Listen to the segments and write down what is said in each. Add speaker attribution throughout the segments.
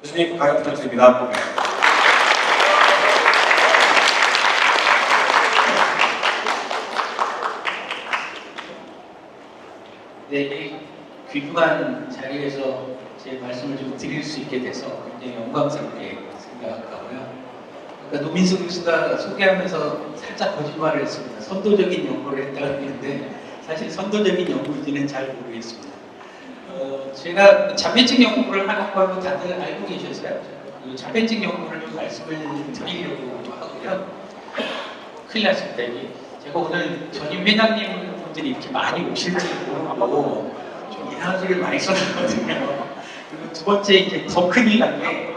Speaker 1: 교수님 강연 부탁드립니다.
Speaker 2: 네, 이 귀중한 자리에서 제 말씀을 좀 드릴 수 있게 돼서 굉장히 영광스럽게 생각하고요. 아까 노민수 교수가 소개하면서 살짝 거짓말을 했습니다. 선도적인 연구를 했다고 했는데 사실 선도적인 연구인지는 잘 모르겠습니다. 제가 자폐증 연구를 하는 걸 다들 알고 계셨어요? 이 자폐증 연구를 좀 말씀을 드리려고 하고요. 큰일 났습니다. 이게 제가 오늘 전임 회장님 분들이 이렇게 많이 오실지 모르고 좀 이상한 소리를 많이 써놨거든요. 그리고 두 번째 이제 더 큰일 난 게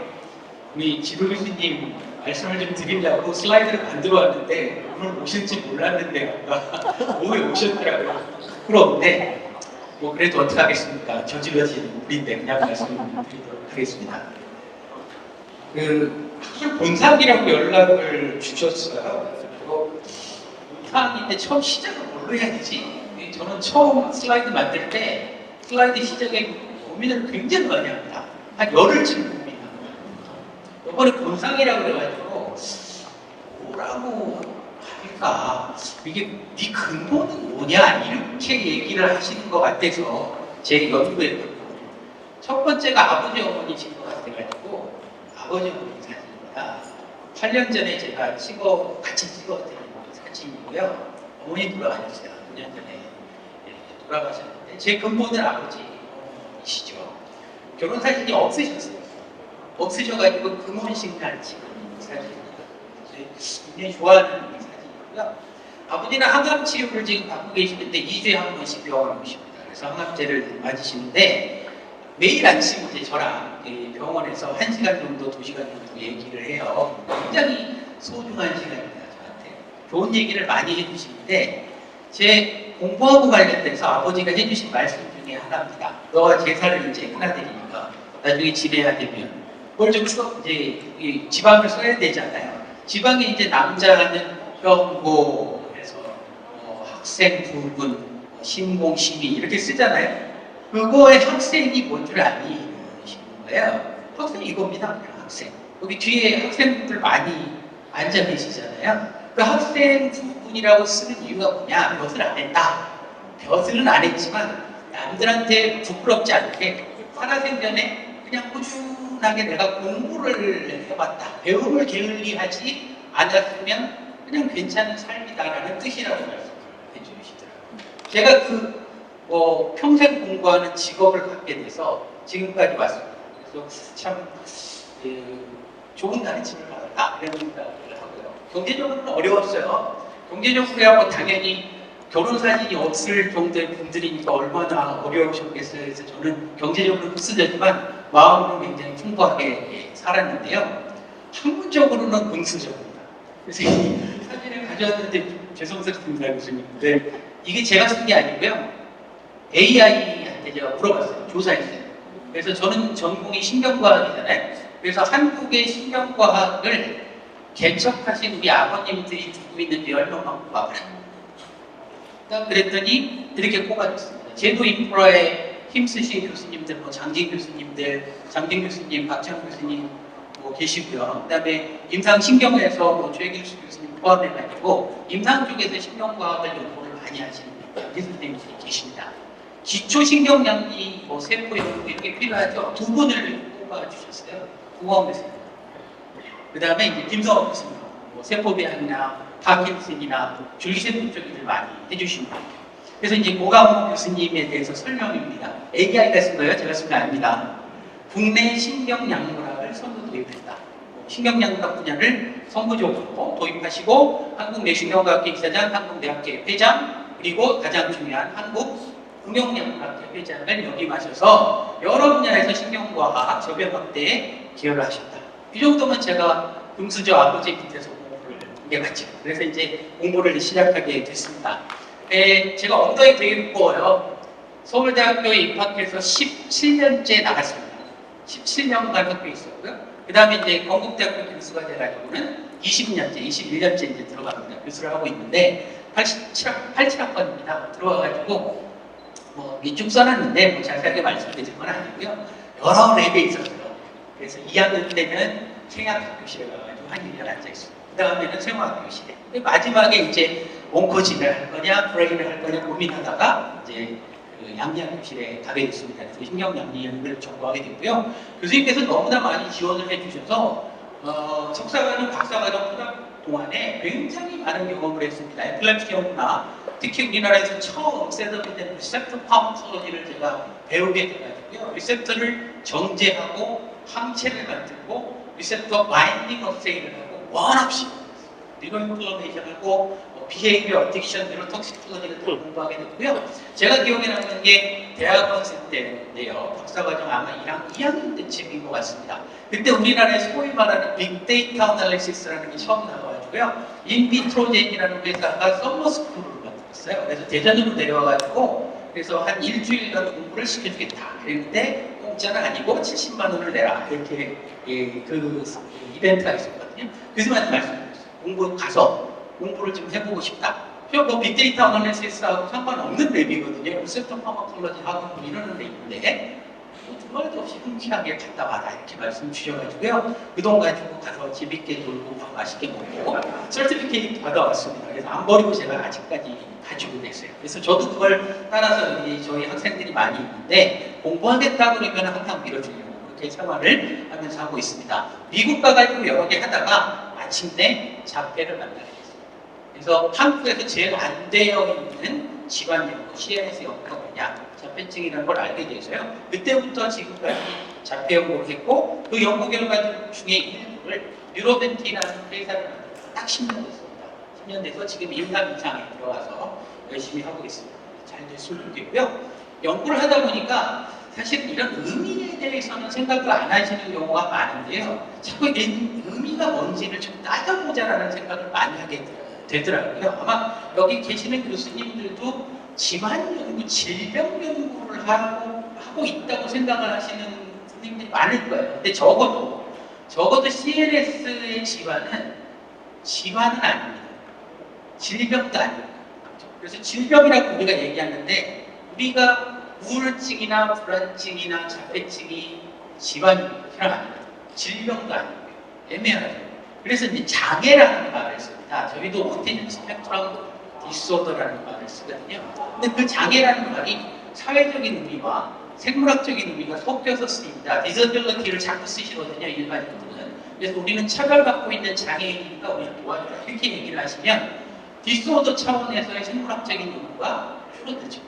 Speaker 2: 우리 지도 교수님 말씀을 좀 드리려고 슬라이드를 만들어 왔는데 오늘 오실지 몰랐는데 아까 오후에 오셨더라고요. 부끄러운데 뭐 그래도 어떻게 하겠습니까? 저질러진 일인데 그냥 말씀드리도록 하겠습니다. 그 학술 본상이라고 연락을 주셨어요. 그리고 이상인데 처음 시작을 뭘로 해야 되지? 저는 처음 슬라이드 만들 때 슬라이드 시작에 고민을 굉장히 많이 합니다. 한 열흘쯤 고민합니다. 이번에 본상이라고 그래가지고 뭐라고 할까? 이게 네 근본은 뭐냐? 이렇게 얘기를 하시는 것 같아서 제 연구했거든요. 첫 번째가 아버지 어머니신 것 같아가지고 아버지 어머니 사진입니다. 8년 전에 제가 같이 찍어드린 사진이고요. 어머니 돌아가셨어요. 9년 전에 돌아가셨는데 제 근본은 아버지이시죠. 결혼 사진이 없으셨어요. 없으셔가지고 금혼식 날 찍은 사진입니다. 굉장히 좋아하는 사진이고요. 아버지는 항암 치료를 지금 받고 계시는데 2주에 한 번씩 병원에 오십니다. 그래서 항암제를 맞으시는데 매일 아침 이제 저랑 병원에서 1시간 정도, 2시간 정도 얘기를 해요. 굉장히 소중한 시간입니다, 저한테. 좋은 얘기를 많이 해주시는데 제 공부하고 관련돼서 아버지가 해주신 말씀 중에 하나입니다. 너가 제사를 이제 큰아들이니까 나중에 지내야 되면 뭘 좀 써, 이제 지방을 써야 되잖아요. 지방에 이제 남자는 형고, 그래서 학생 부분, 신공, 시미 이렇게 쓰잖아요. 그거의 학생이 뭔 줄 아니? 이러시는 거예요. 학생 이겁니다. 학생. 여기 뒤에 학생분들 많이 앉아 계시잖아요. 그 학생 부분이라고 쓰는 이유가 뭐냐? 벼슬 안 했다. 벼슬은 안 했지만 남들한테 부끄럽지 않게 살아생전에 그냥 꾸준하게 내가 공부를 해봤다. 배움을 게을리하지 않았으면 그냥 괜찮은 삶이다라는 뜻이라고 말씀을 해주시더라고요. 제가 평생 공부하는 직업을 갖게 돼서 지금까지 왔습니다. 그래서 참 좋은 가르침을 받았다 이런 생각을 하고요. 경제적으로는 어려웠어요. 경제적으로야 뭐 당연히 결혼 사진이 없을 정도의 분들이니까 얼마나 어려우셨겠어요. 그래서 저는 경제적으로 흡수되지만 마음으로 굉장히 풍부하게 살았는데요. 학문적으로는 금수저입니다. 그래서 이 사진을 가져왔는데 죄송스럽습니다, 교수님. 근데 이게 제가 쓴 게 아니고요. AI한테 제가 물어봤어요. 조사했어요. 그래서 저는 전공이 신경과학이잖아요. 그래서 한국의 신경과학을 개척하신 우리 아버님들이 두고 있는데 얼마만 꼽아봐라. 그랬더니 이렇게 꼽아줬습니다. 제도 인프라에 힘쓰신 교수님들, 뭐 장진 교수님들, 장진 교수님, 박찬 교수님 뭐 계시고요. 그다음에 임상신경에서 뭐 최길수 교수님 포함해가지고 임상 쪽에서 신경과학을 연구를 많이 하시는 교수님들이 계십니다. 기초신경량이 뭐 세포 연구 이렇게 필요하죠. 두 분을 꼽아주셨어요. 구광 교수님. 그다음에 이제 김성업 교수님, 뭐 세포배양이나 파킨슨이나 줄기세포 쪽 일을 많이 해주십니다. 그래서 이제 고강호 교수님에 대해서 설명입니다. AI가 쓴 거예요. 제가 쓴 게 아닙니다. 국내 신경양문학을 선도 도입했다. 신경양문학 분야를 선구적으로 도입하시고 한국내신경과학회 이사장, 한국대학회 회장, 그리고 가장 중요한 한국응용양문학회 회장을 역임하셔서 여러 분야에서 신경과학 저변 확대에 기여를 하셨다. 이 정도면 제가 금수저 아버지 밑에서 해봤죠. 그래서 이제 공부를 시작하게 됐습니다. 제가 엉덩이 되게 무거워요. 서울대학교에 입학해서 17년째 나갔습니다. 17년간 학교에 있었고요. 그 다음에 이제 건국대학교 교수가 돼가지고는 20년째, 21년째 이제 들어갑니다. 교수를 하고 있는데 87학번입니다. 들어와가지고 뭐 밑줄 써놨는데 뭐 자세하게 말씀드릴 건 아니고요. 여러 랩에 있었어요. 그래서 2학년 때는 생약학 교실에 가가지고 한 1년 앉아있습니다. 그 다음에는 생화학 교실에. 근데 마지막에 이제 온코진을 할 거냐, 브레인을 할 거냐 고민하다가 이제 그 양리학 교실에 가게 됐습니다. 그래서 신경양리학을 전공하게 됐고요. 교수님께서 너무나 많이 지원을 해주셔서 석사과정, 박사과정 동안에 굉장히 많은 경험을 했습니다. 에필lep시 연구나 특히 우리나라에서 처음 셋업된 리셉터 파머콜로지를 제가 배우게 돼가지고요. 리셉터를 정제하고 항체를 만들고 리셉터 바인딩 어세이를 하고 원 없이 뉴로인플러메이션하고 비헤이비어 어딕션, 뉴로톡시콜로지를 공부하게 됐고요. 제가 기억에 남는 게 대학원생 때인데요. 박사과정 아마 2학년 때쯤인 것 같습니다. 그때 우리나라에 소위 말하는 빅데이터 어널리시스라는 게 처음 나와가지고요. 인비트로젠이라는 회사가 썸머스쿨을 만들었어요. 그래서 대전으로 내려와가지고 그래서 한 일주일간 공부를 시켜주겠다. 그랬는데 공짜는 아니고 70만 원을 내라. 이렇게 그 이벤트가 있었거든요. 교수님한테 말씀드렸어요. 공부 가서 공부를 좀 해보고 싶다. 뭐 빅데이터 어널리시스하고 상관없는 랩이거든요. 리셉터 파머콜로지하고 뭐 이러는 랩인데 두말도 없이 흔쾌하게 갔다 와라 이렇게 말씀 주셔가지고요. 그 돈 가지고 가서 재밌게 놀고 맛있게 먹고 서티피케이트 받아왔습니다. 그래서 안 버리고 제가 아직까지 가지고 있어요. 그래서 저도 그걸 따라서 저희 학생들이 많이 있는데 공부하겠다 그러면 항상 밀어주려고 그렇게 생활을 하면서 하고 있습니다. 미국 가가지고 여러 개 하다가 마침내 자폐를 만나게 됐습니다. 그래서 한국에서 제일 안 되어 있는 질환연구, CNS 연구가 뭐냐, 자폐증이라는 걸 알게 돼서요. 그때부터 지금까지 자폐 연구를 했고 그 연구 결과 중에 일부를 뉴로벤티라는 회사를 만들어서 딱 10년 됐습니다. 10년 돼서 지금 1남 이상에 들어가서 열심히 하고 있습니다. 잘 됐으면 좋겠고요. 연구를 하다 보니까 사실 이런 의미에 대해서는 생각을 안 하시는 경우가 많은데요. 자꾸 의미가 뭔지를 좀 따져보자라는 생각을 많이 하게 되더라고요. 아마 여기 계시는 교수님들도 질환 연구, 질병 연구를 하고 있다고 생각을 하시는 선생님들이 많을 거예요. 근데 적어도 CNS의 질환은 아닙니다. 질병도 아닙니다. 그래서 질병이라고 우리가 얘기하는데 우리가 우울증이나 불안증이나 자폐증이 질환이 아닙니다. 질병도 아니고요. 애매하죠. 그래서 이제 장애라는 말을 씁니다. 저희도 오티즘 스펙트럼 디스오더라는 말을 쓰거든요. 근데 그 장애라는 말이 사회적인 의미와 생물학적인 의미가 섞여서 쓰입니다. 디서빌리티를 자꾸 쓰시거든요, 일반인들은. 그래서 우리는 차별받고 있는 장애인이니까 우리를 도와줘라. 이렇게 얘기를 하시면 디스오더 차원에서의 생물학적인 의미가 줄어들죠.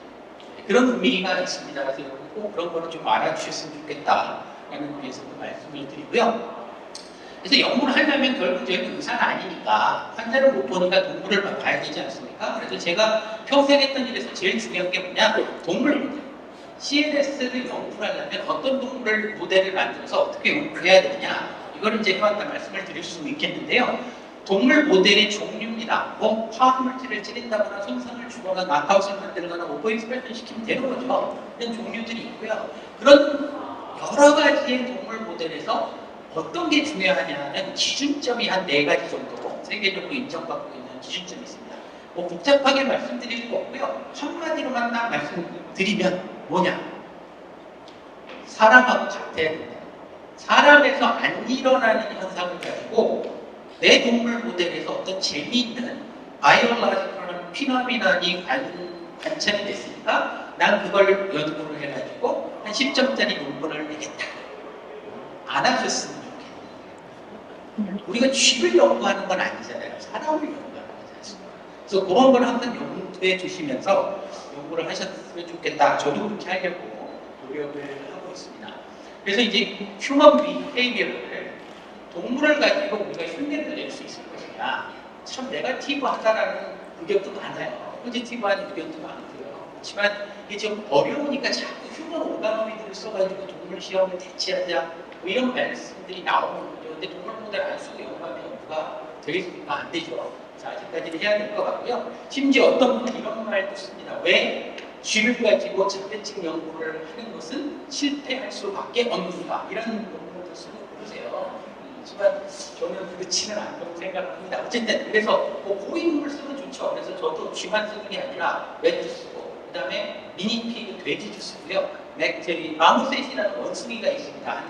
Speaker 2: 그런 의미가 있습니다. 그래서 꼭 그런 거를 좀 알아주셨으면 좋겠다라는 의미에서 말씀을 드리고요. 그래서 연구를 하려면 결국 저희는 의사는 아니니까 환자를 못 보니까 동물을 봐야 되지 않습니까? 그래서 제가 평생 했던 일에서 제일 중요한 게 뭐냐? 동물 모델. CNS를 연구를 하려면 어떤 동물을 모델을 만들어서 어떻게 연구를 해야 되느냐? 이거를 이제 해왔다 말씀을 드릴 수 있겠는데요. 동물 모델의 종류입니다. 뭐 화학물질을 찌른다거나 손상을 주거나 낙하웃을 만들거나 오버익스프레션 시키면 되는 거죠. 이런 종류들이 있고요. 그런 여러 가지의 동물 모델에서 어떤 게 중요하냐는 기준점이 한 4가지 정도 세계적으로 인정받고 있는 기준점이 있습니다. 뭐 복잡하게 말씀드릴 거 없고요. 한마디로만 딱 말씀드리면 뭐냐? 사람하고 같아야 된다. 사람에서 안 일어나는 현상을 가지고 내 동물 모델에서 어떤 재미있는 바이올로지컬한 피노미나니 관찰이 됐으니까 난 그걸 연구를 해가지고 한 10점짜리 논문을 내겠다. 안 하셨으면 좋겠네요. 우리가 쥐를 연구하는 건 아니잖아요. 사람을 연구하는 거지 않습니까? 그래서 그런 걸 항상 염두에 두시면서 연구를 하셨으면 좋겠다. 저도 그렇게 하려고 노력을 하고 있습니다. 그래서 이제 휴먼 비헤이비어를 동물을 가지고 우리가 흉내를 낼 수 있을 것이냐. 참 네거티브하다라는 의견도 많아요. 포지티브한 의견도 많고요. 그렇지만 이게 좀 어려우니까 자꾸 휴먼 오가노미들을 써가지고 동물 시험을 대체하자 뭐 이런 말씀들이 나오는 거죠. 근데 동물 모델 안 쓰고 연구하면 연구가 되겠습니까? 안 되죠. 자, 아직까지는 해야 될 것 같고요. 심지어 어떤 분은 이런 말도 씁니다. 왜 쥐를 가지고 자폐증 연구를 하는 것은 실패할 수밖에 없는가? 이런 논문도 쓰고 그러세요. 하지만 저는 그렇지는 않다고 생각합니다. 어쨌든 그래서 뭐 고인물 쓰면 좋죠. 그래서 저도 쥐만 쓰는 게 아니라 쥐도 쓰고 그 다음에 미니피그 돼지도 쓰고요. 저희 마무셋이라는 원숭이가 있습니다.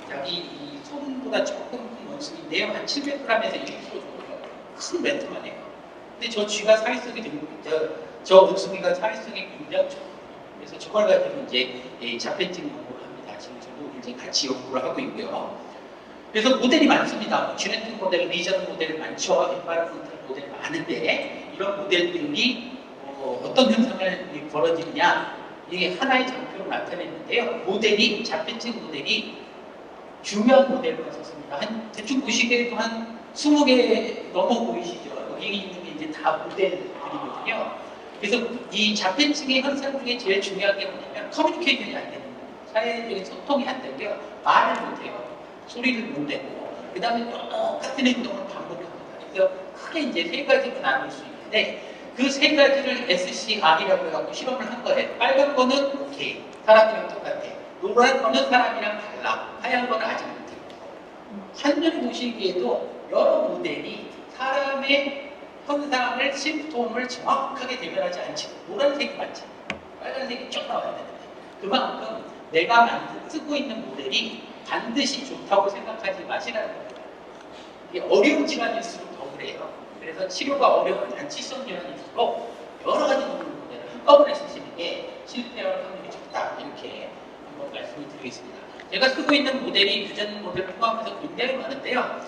Speaker 2: 자기 이 소금보다 조금 큰 원숭이인데요. 한 700g에서 1kg 정도 큰 멘트만 해요. 근데 저 쥐가 사회성이 저 원숭이가 사회성이 굉장히 좋아요. 그래서 저걸 가지고 이제 자폐증 연구를 합니다. 지금 저도 이제 같이 연구를 하고 있고요. 그래서 모델이 많습니다. 지네틱 모델, 리전 모델 많죠. 엔바이러먼탈 모델 많은데 이런 모델들이 어떤 현상을 벌어지느냐 이게 하나의 장표로 나타냈는데요. 모델이 자폐증 모델이 중요한 모델만 썼습니다. 한 대충 보시기에도 한 20개 넘어 보이시죠? 여기 있는 게 이제 다 모델들이거든요. 그래서 이 자폐증의 현상 중에 제일 중요한 게 뭐냐면 커뮤니케이션이 안 되는 거예요. 사회적인 소통이 안 되고요. 말을 못 해요. 소리를 못 내고 그 다음에 똑같은 행동을 반복합니다. 그래서 크게 이제 세 가지로 나눌 수 있는데 그 세 가지를 SCR이라고 해갖고 실험을 한 거예요. 빨간 거는 오케이, 사람이랑 똑같아. 노란 거는 사람이랑 달라. 하얀 거는 아직 못해. 한눈에 보시기에도 여러 모델이 사람의 현상을, 심토음을 정확하게 대변하지 않지. 노란색이 많잖아요. 빨간색이 쭉 나와야 되는데 그만큼 내가 쓰고 있는 모델이 반드시 좋다고 생각하지 마시라는 거예요. 이게 어려운 질환일수록 더 그래요. 그래서 치료가 어려운 난치성 질환일수록 여러 가지 모델을 한꺼번에 쓰시는 게 실패할 확률이 적다. 이렇게 한번 말씀을 드리겠습니다. 제가 쓰고 있는 모델이 유전 모델을 포함해서 굉장히 많은데요.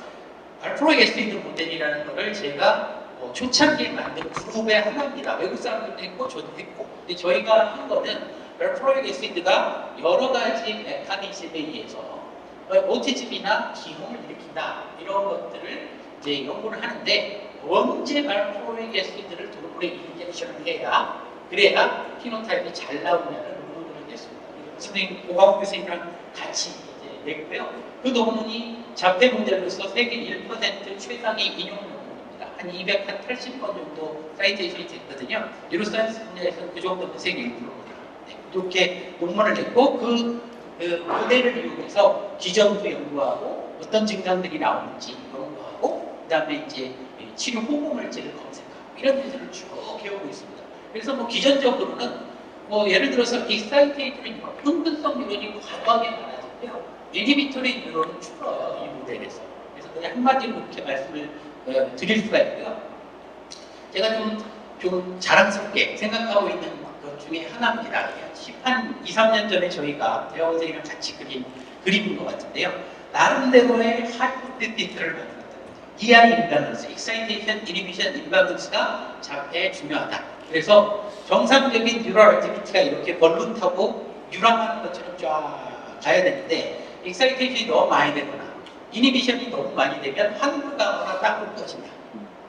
Speaker 2: 발프로에스티드 모델이라는 거를 제가 초창기에 만든 그룹의 하나입니다. 외국 사람들도 했고 저도 했고. 근데 저희가 한 거는 발프로에스티드가 여러 가지 메커니즘에 의해서 오티즘이나 기형을 일으킨다 이런 것들을 이제 연구를 하는데 언제 발포릭 애시드를 돌고래 인젝션을 해야 그래야 피노타입이 잘 나오냐는 논문을 냈습니다. 선생님 고광 교수님이랑 같이 이제 냈고요. 그 논문이 자폐 모델로서 세계 1% 최상위 인용 논문입니다. 한 280번 정도 사이테이션이 됐거든요. 뉴로사이언스 분야에서는 그 정도면 세계 1%입니다. 네, 이렇게 논문을 냈고 그 모델을 이용해서 기전도 연구하고 어떤 증상들이 나오는지 연구하고 그 다음에 이제 치료 호흡물질을 검색하고 이런 데서를 쭉 배우고 있습니다. 그래서 뭐 기전적으로는 뭐 예를 들어서 익사이테이터리 뉴런, 흥분성 뉴런이 과도하게 많아지고요. 이니비토리 뉴런은 줄어요. 이 모델에서. 그래서 그냥 한마디로 이렇게 말씀을 드릴 수가 있고요. 제가 좀 자랑스럽게 생각하고 있는 것 중에 하나입니다. 한 2, 3년 전에 저희가 대학원생이랑 같이 그린 그림인 것 같은데요. 나름대로의 하이포테시스를 만들었다는 거죠. EI 임밸런스, Excitation, Inhibition 임밸런스가 자폐에 중요하다. 그래서 정상적인 뉴럴 액티비티가 이렇게 벌룬 타고 유랑하는 것처럼 쫙 가야 되는데 Excitation이 너무 많이 되거나 Inhibition이 너무 많이 되면 환부가거나 딱 끊어진다.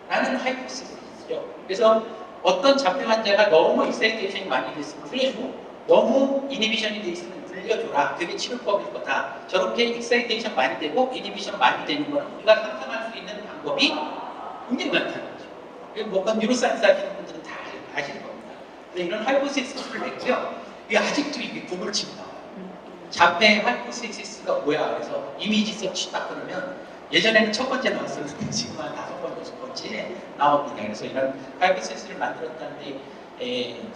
Speaker 2: 라는 하이포테시스죠. 그래서 어떤 자폐 환자가 너무 Excitation이 많이 됐으면 풀려주고 너무 이니비션이 돼 있으면 늘려줘라. 그게 치료법일 거다. 저렇게 익사이테이션 많이 되고 이니비션 많이 되는 거는 우리가 상상할 수 있는 방법이 굉장히 많다는 거죠. 뭔가 뉴로사이언스 하시는 분들은 다 아시는 겁니다. 그래서 이런 하이포테시스를 냈고요. 이게 아직도 이게 구글 치고 나와요. 자폐 하이포테시스가 뭐야? 그래서 이미지 서치 딱 그러면 예전에는 첫 번째 나왔었는데 지금 한 5번, 6번째 나옵니다. 그래서 이런 하이포테시스를 만들었다는데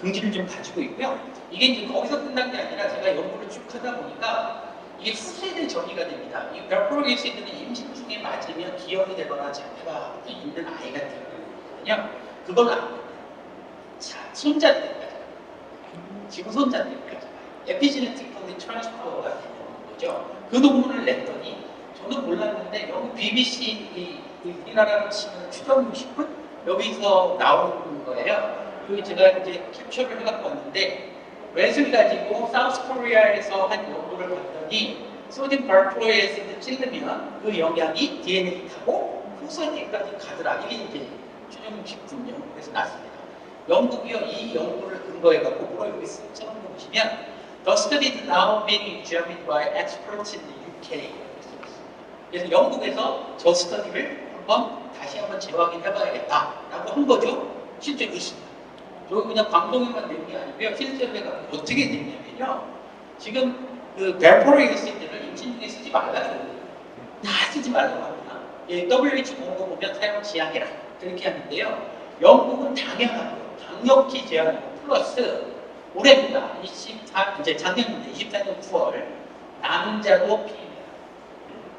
Speaker 2: 긍지를 좀 가지고 있고요. 이게 이제 거기서 끝난 게 아니라 제가 연구를 쭉 하다 보니까 이게 후세대 전이가 됩니다. 이 발프로게시드는 임신 중에 맞으면 기형이 되거나 자폐가 있는 아이가 되거든요. 그건 안 돼요. 자, 손자들까지. 지금 손자들까지. 에피지네틱 콘디 트랜스퍼가 되는 거죠. 그 논문을 냈더니 저는 몰랐는데 여기 BBC 우리나라로 치면 추정 60분 여기서 나오는 거예요. 그 제가 이제 캡처를 해갖고 왔는데 렛을 가지고 사우스 코리아에서 한 연구를 봤더니 소디움 발프로에시드 찌르면 그 영향이 DNA 타고 후손에까지 가더라. 이게 이제 추정식군요. 그래서 났습니다. 영국이요. 이 연구를 근거해갖고 뭐라 여기 써놓은 거 보시면 The study is now being examined by experts in the UK. 그래서 영국에서 저 스터디를 다시 한번 재확인해봐야겠다라고 한 거죠. 실제로 있습니다. 저기 그냥 방송에만 낸 게 아니고요. 실제로 내가 어떻게 됐냐면요. 지금 그 발포로이시드를 임신 중에 쓰지 말라고 그러거든요. 다 쓰지 말라고 합니다. 예, WHO 공고 보면 사용 지양해라. 그렇게 하는데요. 영국은 당연하고요. 강력히 제한하고 플러스 올해입니다. 이제 작년인데 24년 9월 남자도 피입니다.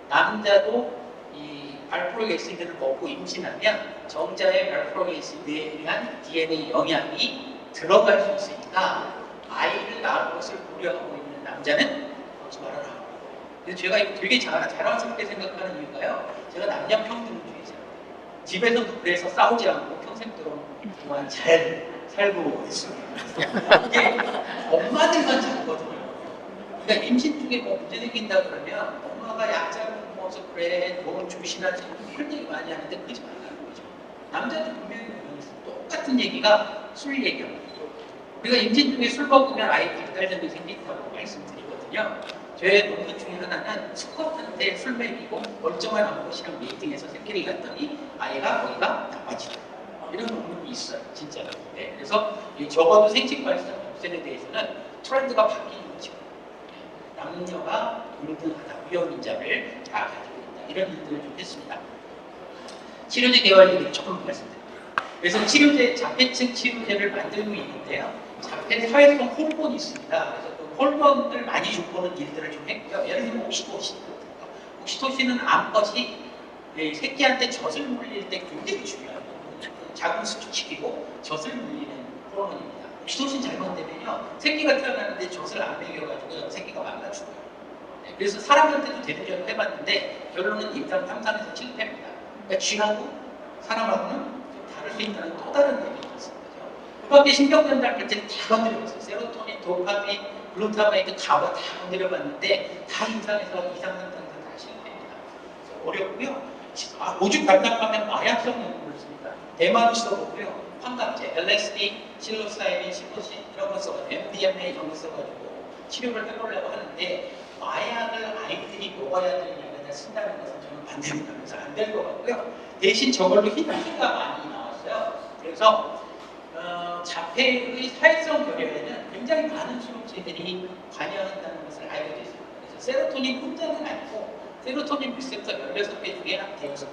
Speaker 2: 남자도 이 알프로릭 애시드를 먹고 임신하면 정자의 알프로릭 애시드에 의한 DNA 영향이 들어갈 수 있으니까 아이를 낳을 것을 고려하고 있는 남자는 하지 말아라. 그래서 제가 이거 되게 자랑스럽게 생각하는 이유가요. 제가 남녀 평등주의자. 집에서도 그래서 싸우지 않고 평생 동안 잘 살고 있습니다. 이게 엄마들만 잡거든요. 그러니까 임신 중에 뭐 문제 생긴다 그러면 엄마가 약자를 먹어서 그래, 몸을 조심하지 이런 얘기 많이 하는데 그러지 말라는 거죠. 남자도 분명히 똑같은 얘기가 술 얘기합니다. 우리가 임신 중에 술 먹으면 아이 발달장애 생긴다고 말씀드리거든요. 저의 논문 중에 하나는 수컷한테 술 먹이고 멀쩡한 암컷이랑 메이팅해서 새끼를 갖더니 아이가 거기가 나빠지다. 이런 논문이 있어요, 진짜로. 네, 그래서 적어도 생식발생 없앤에 대해서는 트렌드가 바뀌는 거죠. 남녀가 동등하다, 위험인자를 다 가지고 있다. 이런 일들을 좀 했습니다. 치료제 개발 얘기 조금 말씀드립니다. 그래서 치료제, 자폐증 치료제를 만들고 있는데요. 자폐 사회성 호르몬이 있습니다. 그래서 그 호르몬들 많이 주고는 일들을 좀 했고요. 예를 들면 옥시토신. 옥시토신은 암컷이 새끼한테 젖을 물릴 때 굉장히 중요해요. 자궁 수축시키고 젖을 물리는 호르몬입니다. 옥시토신 잘못되면요, 새끼가 태어나는데 젖을 안 먹여가지고 새끼가 말라 죽어요. 네, 그래서 사람한테도 대대적으로 해봤는데 결론은 임상 3상에서 실패입니다. 그러니까 쥐하고 사람하고는 좀 다를 수 있다는 또 다른 얘기가 있습니다. 그 밖에 신경전달 물질을 다 건드려봤어요. 세로토닌, 도파민, 글루타마이드 다 건드려봤는데 다 임상에서 이상 상태에서 다 실패입니다. 그래서 어렵고요. 오죽 간단하면 마약성 연구를 씁니다. 대만도 써보고요. 환각제, LSD, 실로사이린, 시포신 이런 거 써가지고 MDMA 이런 거 써가지고 치료를 해보려고 하는데 마약을 아이들이 먹어야 되는 약에다 쓴다는 것은 저는 반대입니다. 그래서 안 될 것 같고요. 대신 저걸로 힌트가 많이 나왔어요. 그래서 자폐의 사회성 결여에는 굉장히 많은 수용체들이 관여한다는 것을 알게 됐습니다. 그래서 세로토닌 혼자는 아니고 세로토닌 리셉터 16개 중에 한 5개,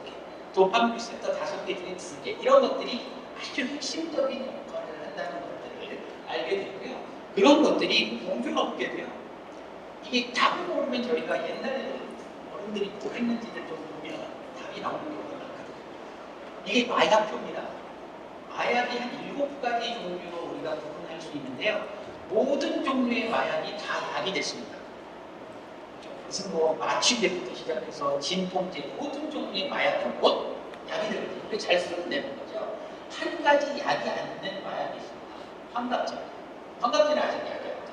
Speaker 2: 도파민 리셉터 5개 중에 2개, 이런 것들이 아주 핵심적인 역할을 한다는 것들을 알게 되고요. 그런 것들이 공표가 없게 돼요. 이게 답을 모르면 저희가 옛날 어른들이 뭐 했는지를 좀 보면 답이 나오는 경우가 많거든요. 이게 마약표입니다. 마약이 한 7가지 종류로 우리가 구분할 수 있는데요. 모든 종류의 마약이 다 약이 됐습니다. 무슨 뭐 마취제부터 시작해서 진통제, 모든 종류의 마약은 곧 약이 되거든요. 그게 잘 쓰면 되는 거죠. 한 가지 약이 아닌 마약이 있습니다. 환각제. 환각제는 아직 약이 없죠.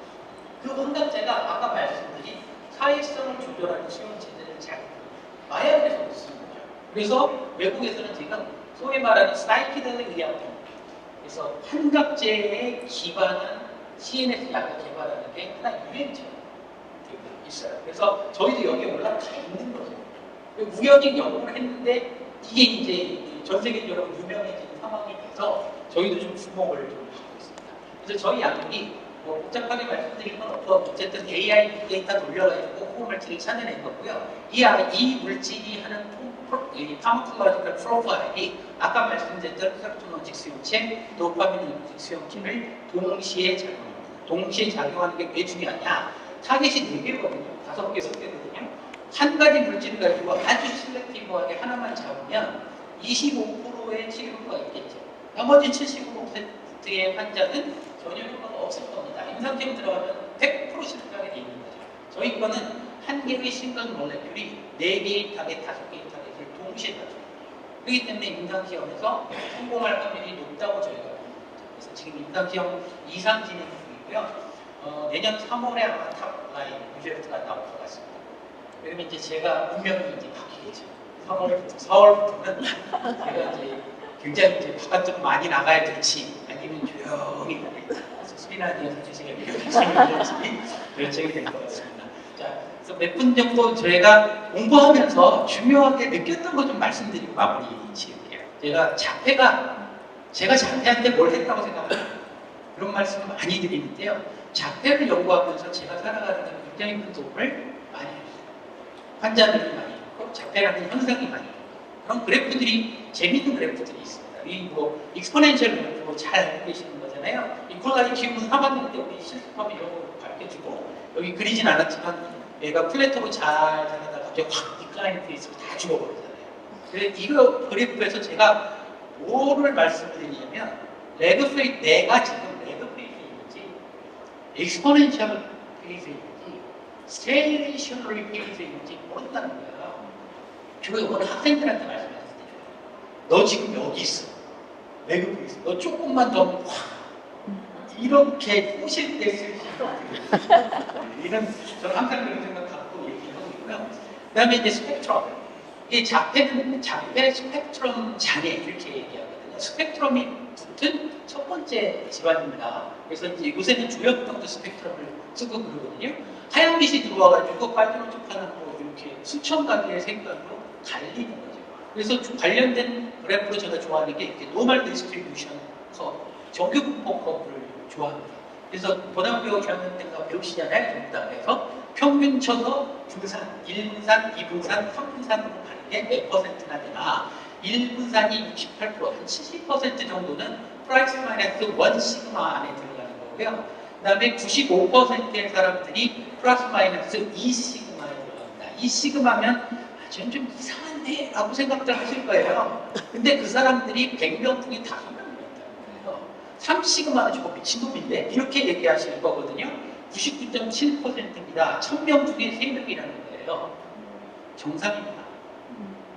Speaker 2: 그 환각제가 아까 말씀드린 사회성을 조절하는 수용체들을 잘 마약에서 쓰는 거죠. 그래서 외국에서는 지금 소위 말하는 사이키델릭 의약품, 그래서 환각제에 기반한 CNS 약을 개발하는 게 하나 유행처예요. 있어요. 그래서 저희도 여기에 올라가 있는 거죠. 우연히 연구를 했는데 이게 이제 전 세계적으로 유명해지는 상황이 돼서 저희도 좀 주목을 좀 하고 있습니다. 그래서 저희 약국이 뭐 복잡하게 말씀드린 건 없고 어쨌든 AI 빅데이터 돌려가지고 호르몬질을 찾아낸 거고요. 이 물질이 하는 파마콜로지컬 프로파일이 아까 말씀드렸던 세로토닌직 수용체, 도파민직 수용체를 동시에 작용합니다. 동시에 작용하는 게 왜 중요하냐? 타겟이 4개거든요. 5개, 6개거든요. 한 가지 물질을 가지고 아주 셀렉티브하게 하나만 잡으면 25%의 치료효과가 있겠죠. 나머지 75%의 환자는 전혀 효과가 없을 겁니다. 임상시험 들어가면 100% 실패하게 돼 있는 거죠. 저희 거는 한 개의 싱글 몰레큘이 4개의 타겟, 5개의 타겟을 동시에 가져요. 그렇기 때문에 임상시험에서 성공할 확률이 높다고 저희가 봅니다. 그래서 지금 임상시험 이상 진행 중이고요. 내년 3월에 아마 탑라인 리저트가 나올 것 같습니다. 그러면 이제 제가 운명이 이제 바뀌겠죠. 4월부터는 제가 이제 굉장히 이제 바깥으로 많이 나가야 될지 아니면 조용히 그래서 수리라디오 사주시게 될지 결정이 될 것 같습니다. 자, 그래서 몇 분 정도 저희가 공부하면서 중요하게 느꼈던 거 좀 말씀드리고 마무리 지을게요. 제가 자폐한테 뭘 했다고 생각합니다. 그런 말씀을 많이 드리는데요. 자폐를 연구하면서 제가 살아가는 데 굉장히 큰 도움을 많이 해주세요. 환자들이 많이 있고 자폐라는 현상이 많이 있고 그런 그래프들이 재밌는 그래프들이 있습니다. 이 뭐 익스포넨셜 그래프 잘 알고 계시는 거잖아요. 이퀄까지 기울은 3학년 때 우리 실습하면 이런 거 밝혀주고 여기 그리진 않았지만 얘가 플래터로 잘 자라다가 갑자기 확 클라이언트 있으면 다 죽어버리잖아요. 그래서 이거 그래프에서 제가 뭐를 말씀을 드리냐면 레그 페이즈, 내가 지금 레그 페이즈인지 익스포넨셜 페이즈인지 스테이셔너리 페이즈인지 모른다는 거예요. 주로 이거는 학생들한테 말씀하셨어요. 너 지금 여기 있어. 레그 페이즈. 너 조금만 더 와. 이렇게 꼬실 때 쓰시는 이런 저는 항상 그런 생각 갖고 얘기하고 있고요. 그다음에 이제 스펙트럼. 이 자폐는 자폐 스펙트럼 장애 이렇게 얘기하거든요. 스펙트럼이 붙은 첫 번째 질환입니다. 그래서 이제 요새는 조현병도 스펙트럼을 쓰고 그러거든요. 하얀 빛이 들어와가지고 빨간색하는 뭐 이렇게 수천 가지의 색깔로 갈리는 거죠. 그래서 관련된 그래프로 제가 좋아하는 게 이렇게 노멀 디스트리뷰션 커브, 정규분포 커브를 좋아합니다. 그래서 고등학교 1학년 때가 배우시잖아요. 정답에서 평균 쳐서 분산, 1분산, 2분산, 3분산으로 가는 게 몇 퍼센트나 되나 1분산이 68%, 한 70% 정도는 플러스 마이너스 1 시그마 안에 들어가는 거고요. 그 다음에 95%의 사람들이 플러스 마이너스 2 시그마에 들어갑니다. 2 시그마면 저는 좀 이상한데? 라고 생각들 하실 거예요. 근데 그 사람들이 100명 중에 5명이었다는 거예요. 3 시그마는 저거 미친놈인데? 이렇게 얘기하실 거거든요. 99.7%입니다. 1000명 중에 3명이라는 거예요. 정상입니다.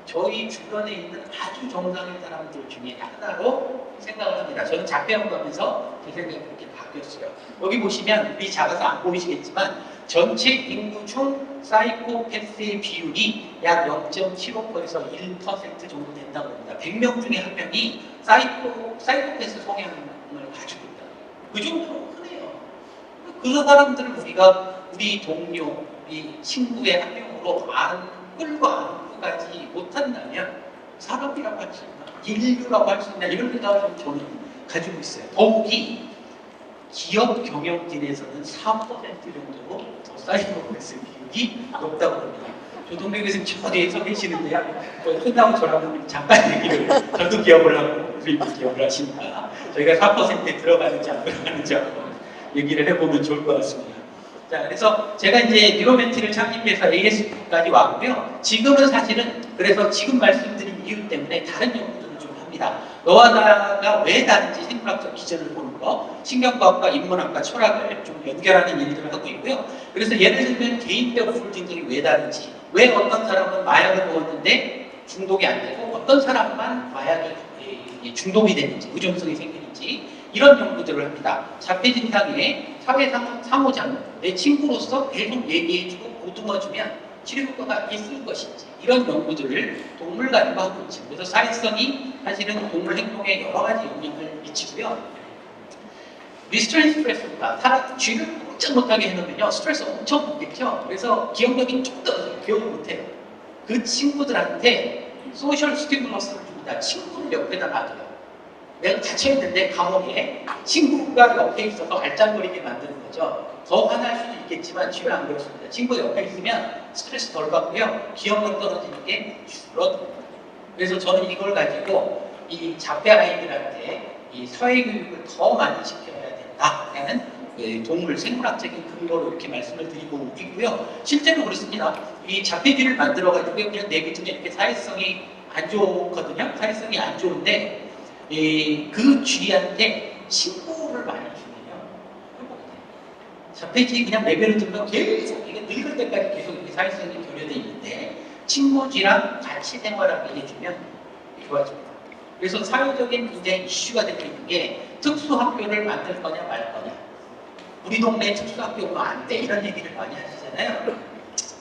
Speaker 2: 저희 주변에 있는 아주 정상인 사람들 중에 하나로 생각을 합니다. 저는 자폐형 가면서 제 생각이 그렇게 바뀌었어요. 여기 보시면 우리 작아서 안 보이시겠지만 전체 인구 중 사이코패스의 비율이 약 0.75%에서 1% 정도 된다고 합니다. 100명 중에 한 명이 사이코패스 성향을 가지고 있다. 그 정도로 크네요. 그 사람들을 우리가 우리 동료, 우리 친구의 한 명으로 끌고 안고가지 못한다면 사람이라고 할 수 있나? 인류라고 할 수 있나? 이런 생각을 저는 가지고 있어요. 더욱이 기업 경영진에서는 4% 정도로 더 사이코패스 비율이 높다고 합니다. 조동배 교수님 저 뒤에 서 계시는데요. 끝나고 저랑 잠깐 얘기를, 저도 기업을 하고 우리도 기업을 하시니까 저희가 4%에 들어가는지 안 들어가는지 한번 얘기를 해보면 좋을 것 같습니다. 자, 그래서 제가 이제 뉴로멘티를 창립해서 AS까지 왔고요. 지금은 사실은 그래서 지금 말씀드린 이유 때문에 다른 연구들을 좀 합니다. 너와 나가 왜 다른지 생물학적 기전을 보는 거, 신경과학과 인문학과 철학을 좀 연결하는 일들을 하고 있고요. 그래서 예를 들면 개인별 우울증들이 왜 다른지, 왜 어떤 사람은 마약을 먹었는데 중독이 안 되고 어떤 사람만 마약이 중독이 되는지, 의존성이 생기는지 이런 연구들을 합니다. 자폐 진상의 사회 상호작용, 내 친구로서 계속 얘기해주고 보듬어주면 치료 효과가 있을 것인지 이런 연구들을 동물 가지고 하고 있죠. 그래서 사회성이 사실은 동물 행동에 여러 가지 영향을 미치고요. 리스트레인 스트레스보다 사람 쥐를 꼼짝 못하게 해놓으면요 스트레스 엄청 받겠죠. 그래서 기억력이 쭉 떨어져요. 기억을 못해요. 그 친구들한테 소셜 스티뮬러스를 줍니다. 친구를 옆에다 놔둬요. 내가 갇혀있는데 감옥에 친구가 옆에 있어서 알짱거리게 만드는 거죠. 더 화날 수도 있겠지만 쥐는 안 그렇습니다. 친구 옆에 있으면 스트레스 덜 받고요. 기억력 떨어지는 게 줄어듭니다. 그래서 저는 이걸 가지고 이 자폐 아이들한테 이 사회교육을 더 많이 시켜야 된다라는 동물 생물학적인 근거로 이렇게 말씀을 드리고 있고요. 실제로 그렇습니다. 이 자폐쥐를 만들어가지고 그냥 내비두면 이렇게 사회성이 안 좋거든요. 사회성이 안 좋은데 그 쥐한테 친구를 많이 주면요 자폐쥐 그냥 레벨을 들면 계속 이게 늙을 때까지 계속 이렇게 사회성이 결여되어 있는데 친구 쥐랑 같이 생활하게 해주면 좋아집니다. 그래서 사회적인 굉장히 이슈가 되고 있는 게 특수학교를 만들 거냐 말 거냐. 우리 동네에 특수학교가 안 돼 이런 얘기를 많이 하시잖아요.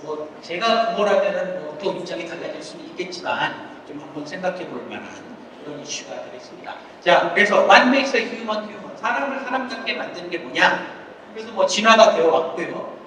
Speaker 2: 뭐 제가 부모라면은 뭐 또 입장이 달라질 수는 있겠지만 좀 한번 생각해 볼 만한 그런 이슈가 되겠습니다. 자, 그래서 What makes a human human? 사람을 사람답게 만드는 게 뭐냐? 그래서 뭐 진화가 되어 왔고요.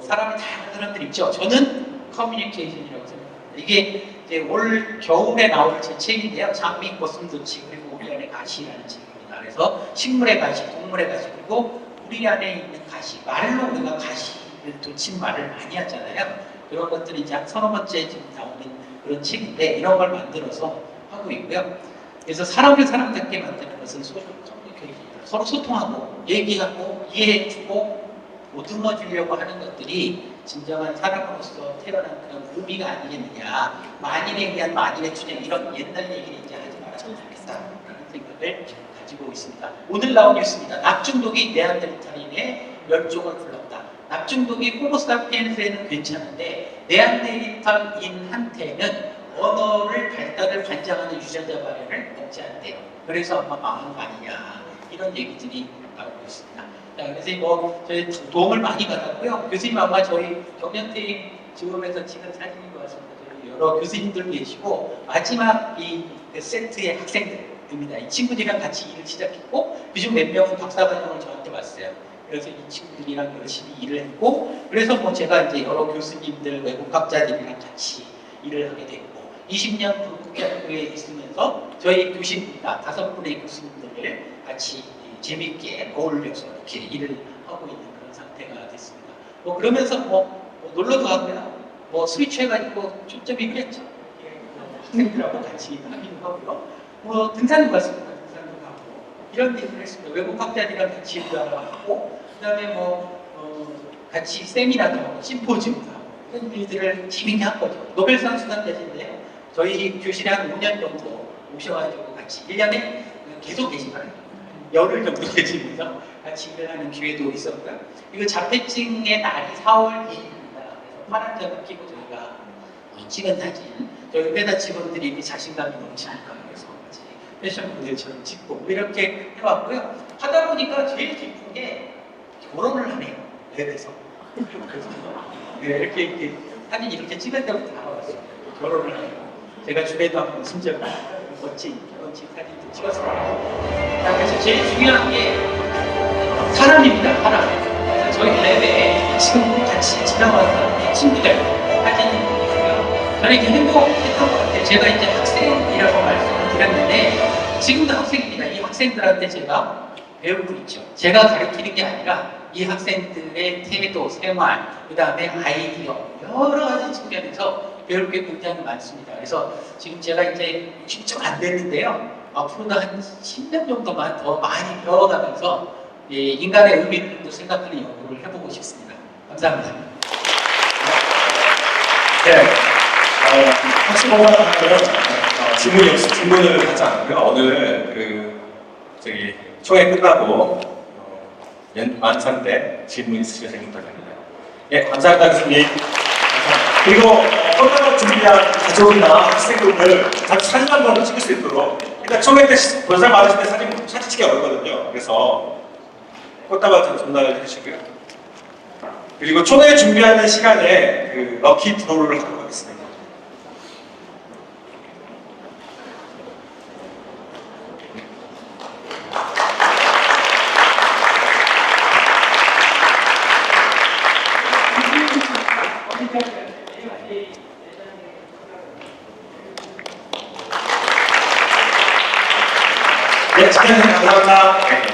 Speaker 2: 사람이 다양한 사람들이 있죠. 저는 커뮤니케이션이라고 생각합니다. 이게 이제 올 겨울에 나올 제 책인데요. 장미 꽃순도치 그리고 우리 안에 가시라는 책입니다. 그래서 식물의 가시, 동물의 가시 그리고 우리 안에 있는 가시, 말로 우리가 가시를 돋친 말을 많이 하잖아요. 그런 것들이 이제 한 서너 번째 지금 나오는 그런 책인데 이런 걸 만들어서 하고 있고요. 그래서 사람을 사람답게 만드는 것은 소셜 커뮤니케이션입니다. 서로 소통하고 얘기하고 이해해주고 보듬어주려고 하는 것들이 진정한 사람으로서 태어난 그런 의미가 아니겠느냐. 만인에 의한 만인의 투쟁 이런 옛날 얘기를 이제 하지 말았으면 좋겠다라는 생각을 가지고 있습니다. 오늘 나온 뉴스입니다. 납중독이 네안데르탈인의 멸종을 불렀다. 납중독이 호모사피엔스에는 괜찮은데 네안데르탈인한테는 언어를 발달을 관장하는 유전자 발현을 얻지 않대요. 그래서 아마 망한 거 아니냐 이런 얘기들이 나오고 있습니다. 자, 그래서 뭐 저희 도움을 많이 받았고요. 교수님 아마 저희 경연팀 지원에서 찍은 사진인 것 같습니다. 저희 여러 교수님들 계시고 마지막 그 세트의 학생들입니다. 이 친구들이랑 같이 일을 시작했고 그중 몇 명은 박사과정을 저한테 왔어요. 그래서 이 친구들이랑 열심히 일을 했고 그래서 뭐 제가 이제 여러 교수님들 외국학자들이랑 같이 일을 하게 됐고 20년 불국대학교에 있으면서 저희 교수입니다. 5분의 교수님들을 같이 재밌게 어울려서 이렇게 일을 하고 있는 그런 상태가 됐습니다. 뭐 그러면서 뭐 놀러도 가고요. 뭐 스위치해가지고 초점이 그랬죠. 학생들하고 같이 하기도 하고요. 뭐 등산도 갔습니다. 등산도 가고 이런 일을 했습니다. 외국학자들이랑 같이 일도 하고 그다음에 뭐 같이 세미나도 하고 심포지움도 하고 이런 일들을 재밌게 한 거죠. 노벨상 수상자신데요. 저희 교실에 한 5년 정도 오셔가지고 같이 1년에 계속 계시거든요. 열흘 정도 계시면서 같이 일을 하는 기회도 있었고요. 이거 자폐증의 날이 4월 2일입니다. 그래서 파란 점을 끼고 저희가 찍은 사진. 저희 회사 직원들이 이렇게 자신감이 넘치니까 그래서 같이 패션 모델처럼 찍고 뭐 이렇게 해왔고요. 하다 보니까 제일 기쁜 게 결혼을 하네요. 랩에서. 그래서 이렇게 사진 이렇게 찍을 때부터 알아봤어요. 결혼을 하네요. 제가 주례도 한번 심지어 멋진 결혼식 사진도 찍었습니다. 그래서 제일 중요한 게 사람입니다. 사람. 그래서 저희 랩에 지금 같이 지나왔던 친구들 사진이고요. 저는 이렇게 행복했던 것 같아요. 제가 이제 학생이라고 말씀을 드렸는데 지금도 학생입니다. 이 학생들한테 제가 배우고 있죠. 제가 가르치는 게 아니라 이 학생들의 태도, 생활, 그 다음에 아이디어 여러 가지 측면에서 배울 게 굉장히 많습니다. 그래서 지금 제가 이제 60좀 안 됐는데요. 앞으로도 한 10년 정도만 더 많이 배워가면서 인간의 의미를 또 생각하는 연구를 해보고 싶습니다. 감사합니다.
Speaker 1: 네. 혹시 질문이 없이 질문을 하지 않고요. 오늘 저기 총회 끝나고 만찬 때 질문 있으시면 부탁드립니다. 예, 감사합니다, 교수님. 그리고 꽃다발 준비한 가족이나 학생분들 같이 사진 한 번 찍을 수 있도록 일단 총회 때 본사 많으실 때 사진 찍기 어렵거든요. 그래서 꽃다발 좀 전달해 주시고요. 그리고 총회 준비하는 시간에 럭키 드로우를 하도록 하겠습니다. 네, 지켜주셔서 감사합니다.